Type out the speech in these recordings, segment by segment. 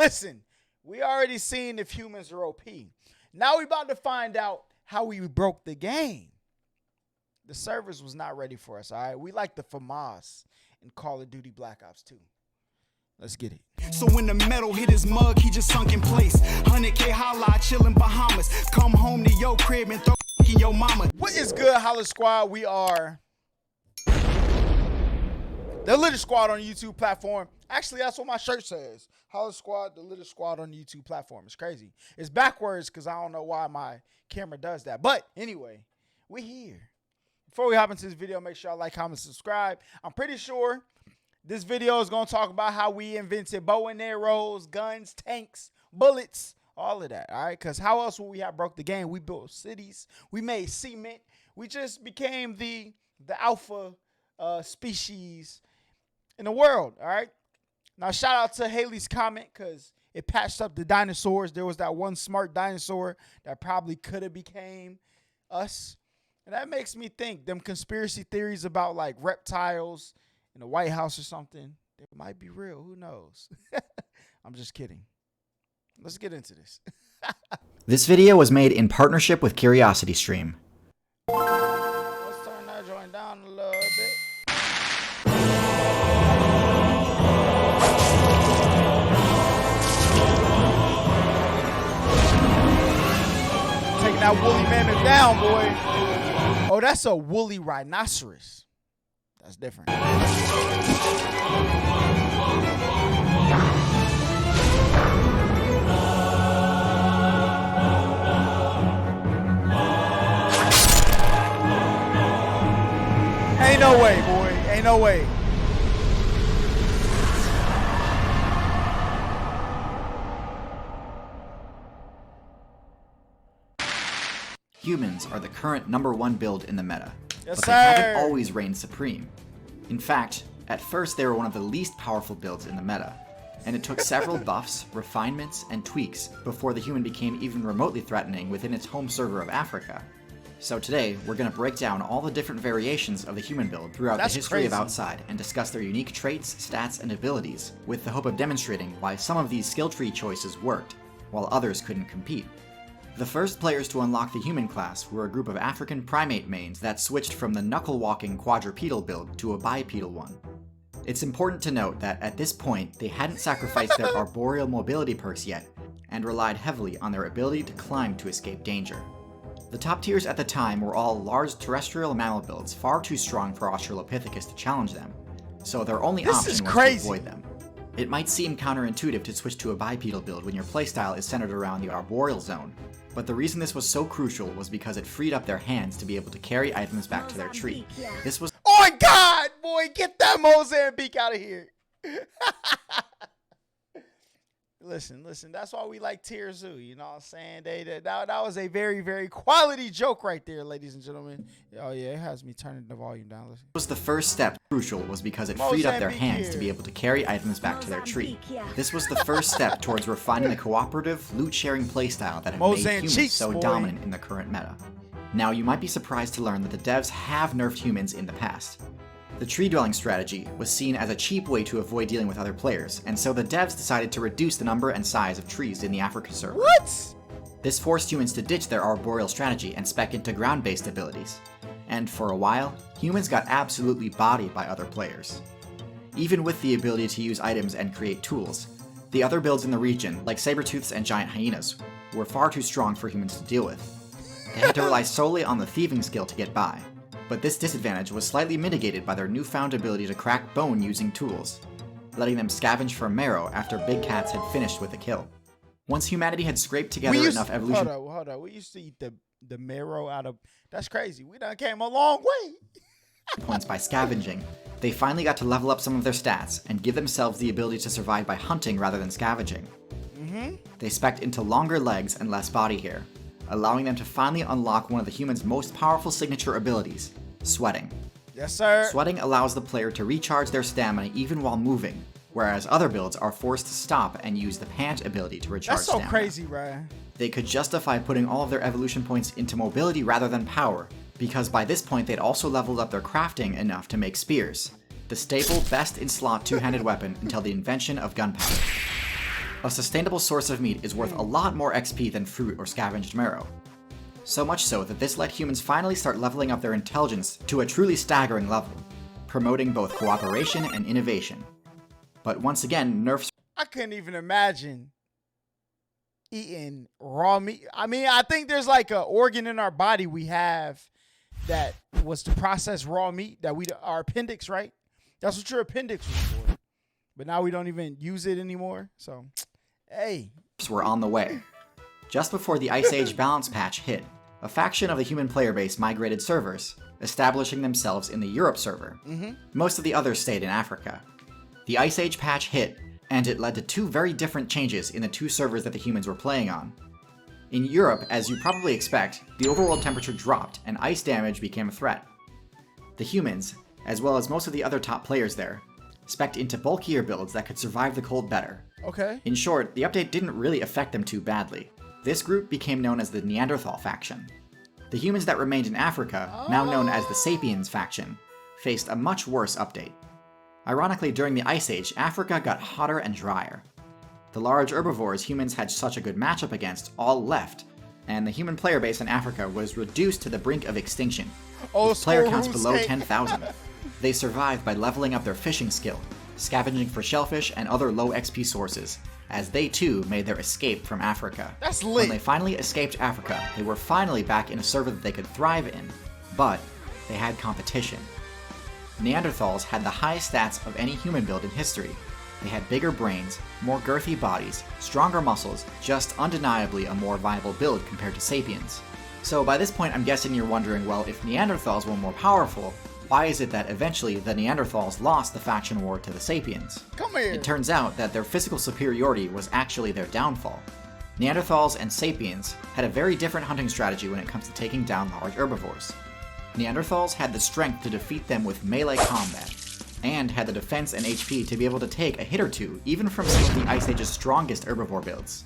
listen, we already seen if humans are OP. Now we about to find out how we broke the game. The servers was not ready for us, all right? We like the FAMAS in Call of Duty Black Ops 2. Let's get it. So when the metal hit his mug, he just sunk in place. 100K Holla, chillin' Bahamas. Come home to your crib and throw in your mama. What is good, HollaSquad? We are the Litter Squad on the YouTube platform. Actually, that's what my shirt says. HollaSquad, the Litter Squad on the YouTube platform. It's crazy. It's backwards because I don't know why my camera does that. But anyway, we here. Before we hop into this video, make sure y'all like, comment, subscribe. I'm pretty sure this video is going to talk about how we invented bow and arrows, guns, tanks, bullets, all of that, all right? Because how else would we have broke the game? We built cities. We made cement. We just became the alpha species in the world, all right? Now, shout out to Haley's comment because it patched up the dinosaurs. There was that one smart dinosaur that probably could have became us. And that makes me think them conspiracy theories about, like, reptiles in the White House or something, they might be real. Who knows? I'm just kidding. Let's get into this. This video was made in partnership with CuriosityStream. Let's turn that joint down a little bit. Taking that woolly mammoth down, boy. Oh, that's a woolly rhinoceros. That's different. Ain't no way, boy. Ain't no way. Humans are the current #1 build in the meta, Yes, but sir. they haven't always reigned supreme. In fact, at first they were one of the least powerful builds in the meta, and it took several buffs, refinements, and tweaks before the human became even remotely threatening within its home server of Africa. So today, we're going to break down all the different variations of the human build throughout the history of Outside and discuss their unique traits, stats, and abilities, with the hope of demonstrating why some of these skill tree choices worked, while others couldn't compete. The first players to unlock the human class were a group of African primate mains that switched from the knuckle-walking quadrupedal build to a bipedal one. It's important to note that at this point, they hadn't sacrificed their arboreal mobility perks yet, and relied heavily on their ability to climb to escape danger. The top tiers at the time were all large terrestrial mammal builds far too strong for Australopithecus to challenge them, so their only option was to avoid them. It might seem counterintuitive to switch to a bipedal build when your playstyle is centered around the arboreal zone, but the reason this was so crucial was because it freed up their hands to be able to carry items back to their tree. This was— Oh my God, boy, get that Mozambique out of here. Listen, that's why we like TierZoo, you know what I'm saying? That was a very, very quality joke right there, ladies and gentlemen. Oh yeah, it has me turning the volume down. Listen. Was the first step crucial was because it freed up their hands to be able to carry items back to their tree. This was the first step towards refining the cooperative, loot-sharing playstyle that had made humans so dominant in the current meta. Now, you might be surprised to learn that the devs have nerfed humans in the past. The tree-dwelling strategy was seen as a cheap way to avoid dealing with other players, and so the devs decided to reduce the number and size of trees in the Africa server. What? This forced humans to ditch their arboreal strategy and spec into ground-based abilities. And for a while, humans got absolutely bodied by other players. Even with the ability to use items and create tools, the other builds in the region, like saber-tooths and giant hyenas, were far too strong for humans to deal with. They had to rely solely on the thieving skill to get by. But this disadvantage was slightly mitigated by their newfound ability to crack bone using tools, letting them scavenge for marrow after big cats had finished with a kill. Once humanity had scraped together enough evolution— Hold on. We used to eat the marrow out of— That's crazy. We done came a long way. points by scavenging, they finally got to level up some of their stats and give themselves the ability to survive by hunting rather than scavenging. They spec'd into longer legs and less body hair, allowing them to finally unlock one of the human's most powerful signature abilities, sweating. Yes, sir. Sweating allows the player to recharge their stamina even while moving, whereas other builds are forced to stop and use the pant ability to recharge stamina. That's so crazy, Ryan. They could justify putting all of their evolution points into mobility rather than power, because by this point they'd also leveled up their crafting enough to make spears, the staple best in slot two-handed weapon until the invention of gunpowder. Once the A sustainable source of meat is worth a lot more XP than fruit or scavenged marrow. So much so that this let humans finally start leveling up their intelligence to a truly staggering level, promoting both cooperation and innovation. But once again, nerfs. I couldn't even imagine eating raw meat. I mean, I think there's like an organ in our body we have that was to process raw meat, that our appendix, right? That's what your appendix was for. But now we don't even use it anymore. So, hey. Were on the way. Just before the Ice Age balance patch hit, a faction of the human player base migrated servers, establishing themselves in the Europe server. Most of the others stayed in Africa. The Ice Age patch hit, and it led to two very different changes in the two servers that the humans were playing on. In Europe, as you probably expect, the overworld temperature dropped and ice damage became a threat. The humans, as well as most of the other top players there, spec'd into bulkier builds that could survive the cold better. Okay. In short, the update didn't really affect them too badly. This group became known as the Neanderthal faction. The humans that remained in Africa, now known as the Sapiens faction, faced a much worse update. Ironically, during the Ice Age, Africa got hotter and drier. The large herbivores humans had such a good matchup against all left, and the human player base in Africa was reduced to the brink of extinction, with player counts below 10,000. They survived by leveling up their fishing skill, scavenging for shellfish and other low XP sources, as they too made their escape from Africa. That's lit. When they finally escaped Africa, they were finally back in a server that they could thrive in, but they had competition. Neanderthals had the highest stats of any human build in history. They had bigger brains, more girthy bodies, stronger muscles, just undeniably a more viable build compared to Sapiens. So by this point I'm guessing you're wondering, well, if Neanderthals were more powerful, why is it that eventually the Neanderthals lost the faction war to the Sapiens? Come here. It turns out that their physical superiority was actually their downfall. Neanderthals and Sapiens had a very different hunting strategy when it comes to taking down large herbivores. Neanderthals had the strength to defeat them with melee combat, and had the defense and HP to be able to take a hit or two, even from some of the Ice Age's strongest herbivore builds.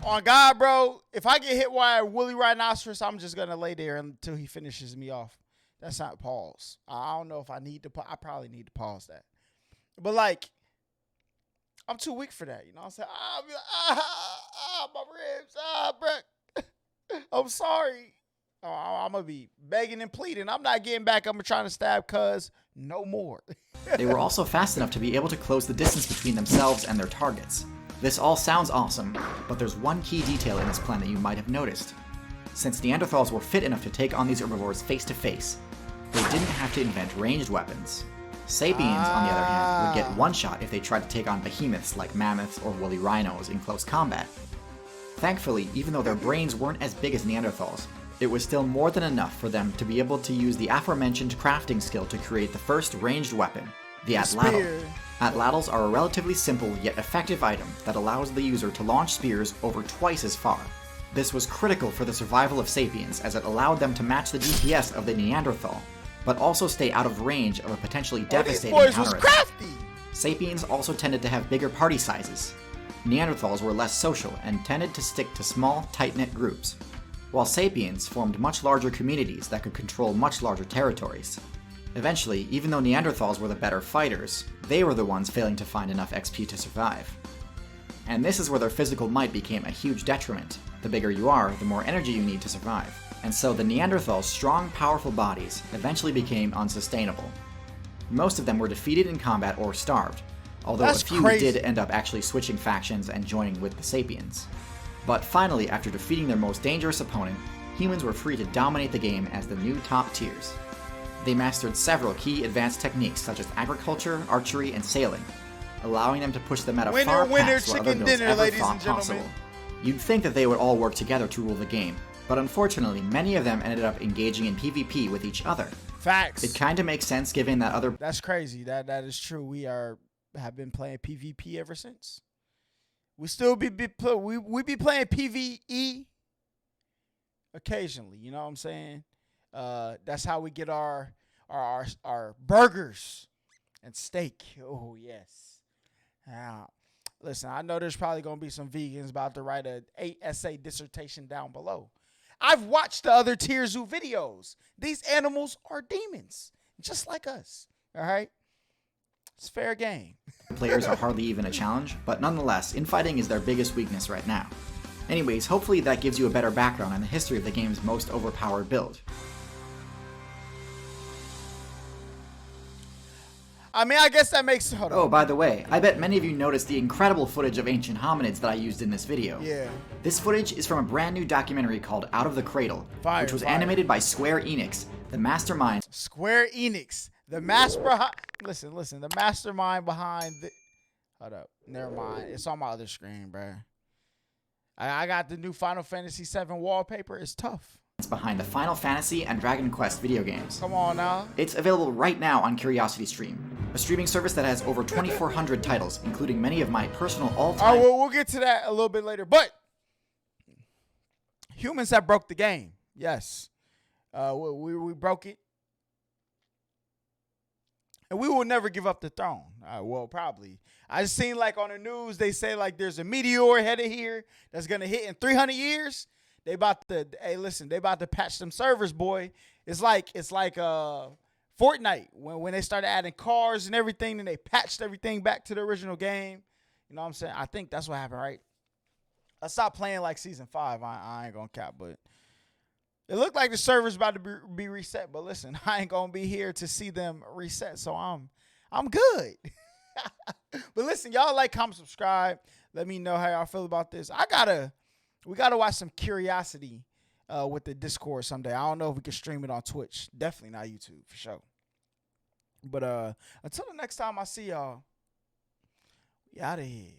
On God, bro, if I get hit by a woolly rhinoceros, I'm just going to lay there until he finishes me off. That's not pause. I don't know if I need to I probably need to pause that. But, like, I'm too weak for that. You know what I'm saying? I'll be like, my ribs, bro. I'm sorry. I'm going to be begging and pleading. I'm not getting back. I'm trying to stab cuz no more. They were also fast enough to be able to close the distance between themselves and their targets. This all sounds awesome, but there's one key detail in this plan that you might have noticed. Since Neanderthals were fit enough to take on these herbivores face to face, they didn't have to invent ranged weapons. Sapiens, on the other hand, would get one shot if they tried to take on behemoths like mammoths or woolly rhinos in close combat. Thankfully, even though their brains weren't as big as Neanderthals, it was still more than enough for them to be able to use the aforementioned crafting skill to create the first ranged weapon, the atlatl. Atlatls are a relatively simple yet effective item that allows the user to launch spears over twice as far. This was critical for the survival of Sapiens, as it allowed them to match the DPS of the Neanderthal, but also stay out of range of a potentially devastating counter attack. Sapiens also tended to have bigger party sizes. Neanderthals were less social and tended to stick to small, tight-knit groups, while Sapiens formed much larger communities that could control much larger territories. Eventually, even though Neanderthals were the better fighters, they were the ones failing to find enough XP to survive. And this is where their physical might became a huge detriment. The bigger you are, the more energy you need to survive. And so the Neanderthals' strong, powerful bodies eventually became unsustainable. Most of them were defeated in combat or starved, although a few did end up actually switching factions and joining with the Sapiens. But finally, after defeating their most dangerous opponent, humans were free to dominate the game as the new top tiers. They mastered several key advanced techniques such as agriculture, archery, and sailing, allowing them to push the meta far past what other builds ever thought possible. You'd think that they would all work together to rule the game, but unfortunately, many of them ended up engaging in PvP with each other. Facts. It kind of makes sense given that other... That's crazy. That is true. We have been playing PvP ever since. We still be playing PvE occasionally. You know what I'm saying? That's how we get our burgers and steak. Oh yes. Now, listen, I know there's probably gonna be some vegans about to write a essay dissertation down below. I've watched the other TierZoo videos. These animals are demons, just like us. All right. It's fair game. Players are hardly even a challenge, but nonetheless, infighting is their biggest weakness right now. Anyways, hopefully that gives you a better background on the history of the game's most overpowered build. I mean, I guess that makes... Hold on. Oh, by the way, I bet many of you noticed the incredible footage of ancient hominids that I used in this video. Yeah. This footage is from a brand new documentary called Out of the Cradle, which was animated by Square Enix, the mastermind... Square Enix, the mastermind... Listen, the mastermind behind the... Hold up. Never mind. It's on my other screen, bruh. I got the new Final Fantasy VII wallpaper. It's tough. It's behind the Final Fantasy and Dragon Quest video games. Come on now. It's available right now on CuriosityStream, a streaming service that has over 2,400 titles, including many of my personal all-time... All right, well, we'll get to that a little bit later. But humans have broke the game. Yes. We broke it. And we will never give up the throne. Well, probably. I just seen like on the news, they say like there's a meteor headed here that's going to hit in 300 years. They about to, hey, listen, they about to patch them servers, boy. It's like Fortnite when they started adding cars and everything, and they patched everything back to the original game. You know what I'm saying? I think that's what happened, right? I stopped playing like season 5. I ain't gonna cap, but it looked like the server's about to be reset. But listen, I ain't gonna be here to see them reset, so I'm good. But listen, y'all like, comment, subscribe. Let me know how y'all feel about this. We gotta watch some Curiosity with the Discord someday. I don't know if we can stream it on Twitch. Definitely not YouTube for sure. But until the next time I see y'all, we out of here.